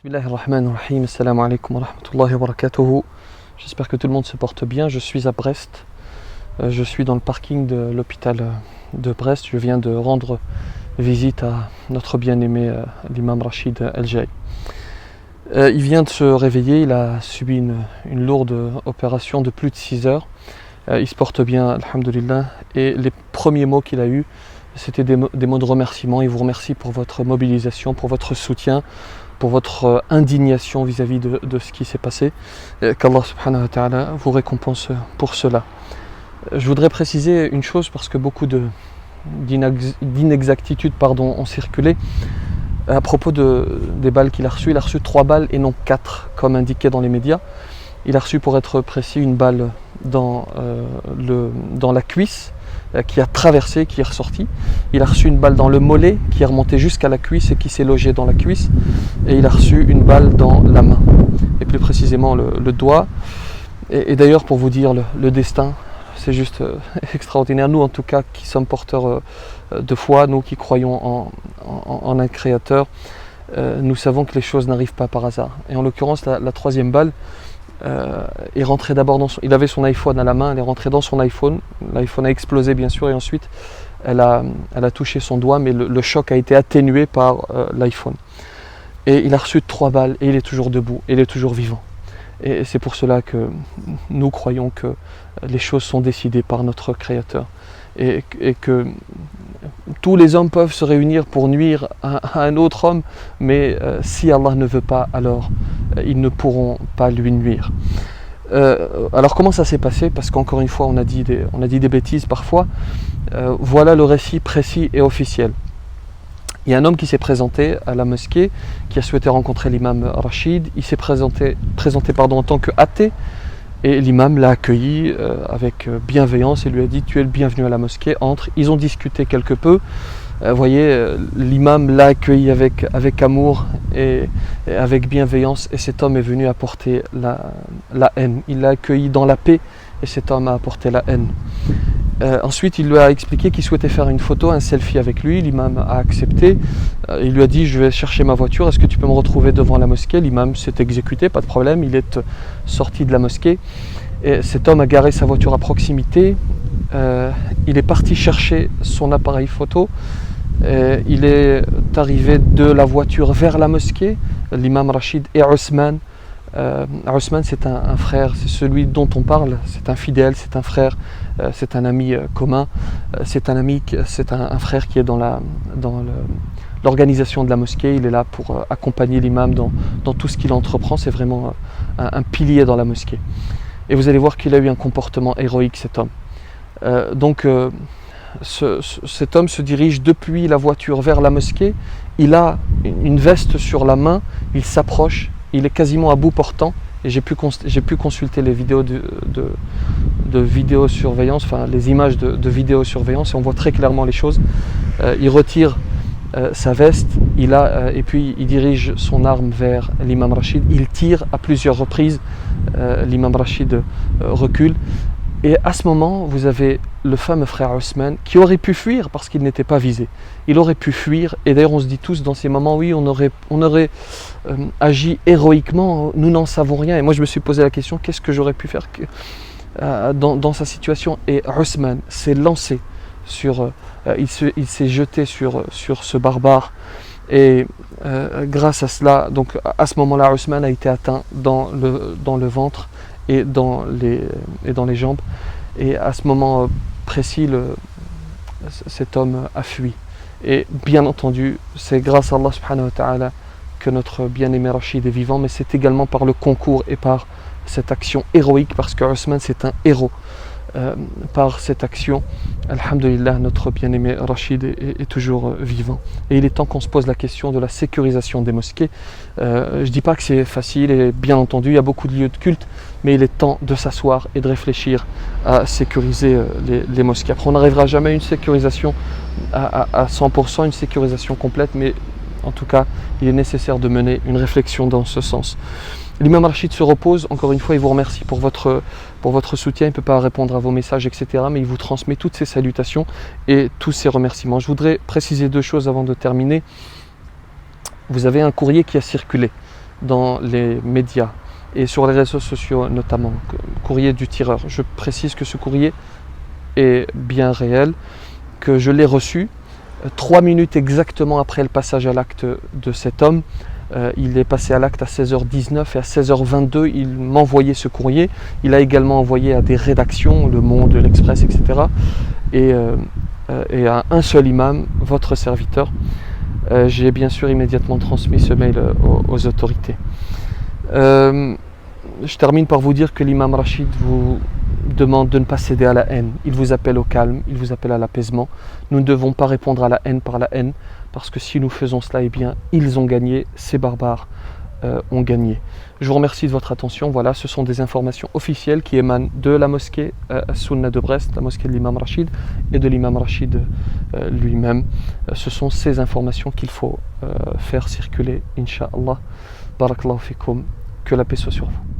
Bismillahirrahmanirrahim, assalamu alaikum wa rahmatullahi wa barakatuhu. J'espère que tout le monde se porte bien. Je suis à Brest. Je suis dans le parking de l'hôpital de Brest. Je viens de rendre visite à notre bien-aimé l'imam Rachid El-Jaï. Il vient de se réveiller, il a subi une lourde opération de plus de 6 heures. Il se porte bien, alhamdulillah. Et les premiers mots qu'il a eus, c'était des mots de remerciement. Il vous remercie pour votre mobilisation, pour votre soutien, pour votre indignation vis-à-vis de ce qui s'est passé. Qu'Allah subhanahu wa ta'ala vous récompense pour cela. Je voudrais préciser une chose parce que beaucoup d'inexactitudes ont circulé à propos des balles qu'il a reçues. Il a reçu 3 balles et non 4 comme indiqué dans les médias. Il a reçu, pour être précis, une balle dans la cuisse qui a traversé, qui est ressortie. Il a reçu une balle dans le mollet qui est remontée jusqu'à la cuisse et qui s'est logée dans la cuisse. Et il a reçu une balle dans la main, et plus précisément le doigt. Et d'ailleurs, pour vous dire le destin, c'est juste extraordinaire. Nous, en tout cas, qui sommes porteurs de foi, nous qui croyons en un créateur, nous savons que les choses n'arrivent pas par hasard. Et en l'occurrence, la 3e balle est rentrée d'abord il avait son iPhone à la main, elle est rentrée dans son iPhone. L'iPhone a explosé, bien sûr, et ensuite elle a touché son doigt, mais le choc a été atténué par l'iPhone. Et il a reçu 3 balles et il est toujours debout, il est toujours vivant. Et c'est pour cela que nous croyons que les choses sont décidées par notre Créateur et que tous les hommes peuvent se réunir pour nuire à un autre homme, mais si Allah ne veut pas, alors ils ne pourront pas lui nuire. Alors comment ça s'est passé? Parce qu'encore une fois, on a dit des bêtises parfois. Voilà le récit précis et officiel. Il y a un homme qui s'est présenté à la mosquée, qui a souhaité rencontrer l'imam Rachid. Il s'est présenté en tant qu'athée, et l'imam l'a accueilli avec bienveillance et lui a dit: tu es le bienvenu à la mosquée, entre. Ils ont discuté quelque peu. Vous voyez, l'imam l'a accueilli avec amour et avec bienveillance, et cet homme est venu apporter la haine. Il l'a accueilli dans la paix, et cet homme a apporté la haine. Ensuite, il lui a expliqué qu'il souhaitait faire une photo, un selfie avec lui. L'imam a accepté. Il lui a dit: je vais chercher ma voiture, est-ce que tu peux me retrouver devant la mosquée? L'imam s'est exécuté, pas de problème. Il est sorti de la mosquée. Et cet homme a garé sa voiture à proximité. Il est parti chercher son appareil photo. Il est arrivé de la voiture vers la mosquée. L'imam Rachid et Ousmane. Ousmane, c'est un frère, c'est celui dont on parle, c'est un fidèle, c'est un frère, c'est un ami commun, c'est un frère qui est dans l'organisation de la mosquée. Il est là pour accompagner l'imam dans tout ce qu'il entreprend. C'est vraiment un pilier dans la mosquée. Et vous allez voir qu'il a eu un comportement héroïque, cet homme. Cet homme se dirige depuis la voiture vers la mosquée. Il a une veste sur la main, il s'approche. Il est quasiment à bout portant, et j'ai pu consulter les vidéos de vidéosurveillance, enfin les images de vidéosurveillance, et on voit très clairement les choses. Il retire sa veste, et puis il dirige son arme vers l'imam Rachid. Il tire à plusieurs reprises, l'imam Rachid recule. Et à ce moment, vous avez le fameux frère Ousmane qui aurait pu fuir parce qu'il n'était pas visé. Il aurait pu fuir, et d'ailleurs on se dit tous dans ces moments: oui, on aurait agi héroïquement, nous n'en savons rien. Et moi je me suis posé la question: qu'est-ce que j'aurais pu faire dans sa situation? Et Ousmane s'est lancé il s'est jeté sur ce barbare, et grâce à cela, donc à ce moment-là, Ousmane a été atteint dans le ventre et dans les jambes, et à ce moment précis, cet homme a fui. Et bien entendu, c'est grâce à Allah subhanahu wa ta'ala que notre bien-aimé Rachid est vivant, mais c'est également par le concours et par cette action héroïque, parce que Ousmane, c'est un héros. Par cette action, alhamdulillah, notre bien-aimé Rachid est toujours vivant. Et il est temps qu'on se pose la question de la sécurisation des mosquées. Je ne dis pas que c'est facile, et bien entendu, il y a beaucoup de lieux de culte, mais il est temps de s'asseoir et de réfléchir à sécuriser les mosquées. Après, on n'arrivera jamais à une sécurisation à 100%, une sécurisation complète, mais en tout cas, il est nécessaire de mener une réflexion dans ce sens. L'imam Rachid se repose, encore une fois, il vous remercie pour votre soutien. Il ne peut pas répondre à vos messages, etc. Mais il vous transmet toutes ses salutations et tous ses remerciements. Je voudrais préciser 2 choses avant de terminer. Vous avez un courrier qui a circulé dans les médias et sur les réseaux sociaux notamment, courrier du tireur. Je précise que ce courrier est bien réel, que je l'ai reçu 3 minutes exactement après le passage à l'acte de cet homme. Il est passé à l'acte à 16h19 et à 16h22 il m'envoyait ce courrier. Il a également envoyé à des rédactions, Le Monde, L'Express, etc. Et à un seul imam, votre serviteur. J'ai bien sûr immédiatement transmis ce mail aux autorités. Je termine par vous dire que l'imam Rachid vous demande de ne pas céder à la haine. Il vous appelle au calme, il vous appelle à l'apaisement. Nous ne devons pas répondre à la haine par la haine, parce que si nous faisons cela, eh bien, ils ont gagné, ces barbares ont gagné. Je vous remercie de votre attention. Voilà, ce sont des informations officielles qui émanent de la mosquée As-Sunna de Brest, la mosquée de l'imam Rachid et de l'imam Rachid lui-même. Ce sont ces informations qu'il faut faire circuler, Inch'Allah. Barakallahu fikum, que la paix soit sur vous.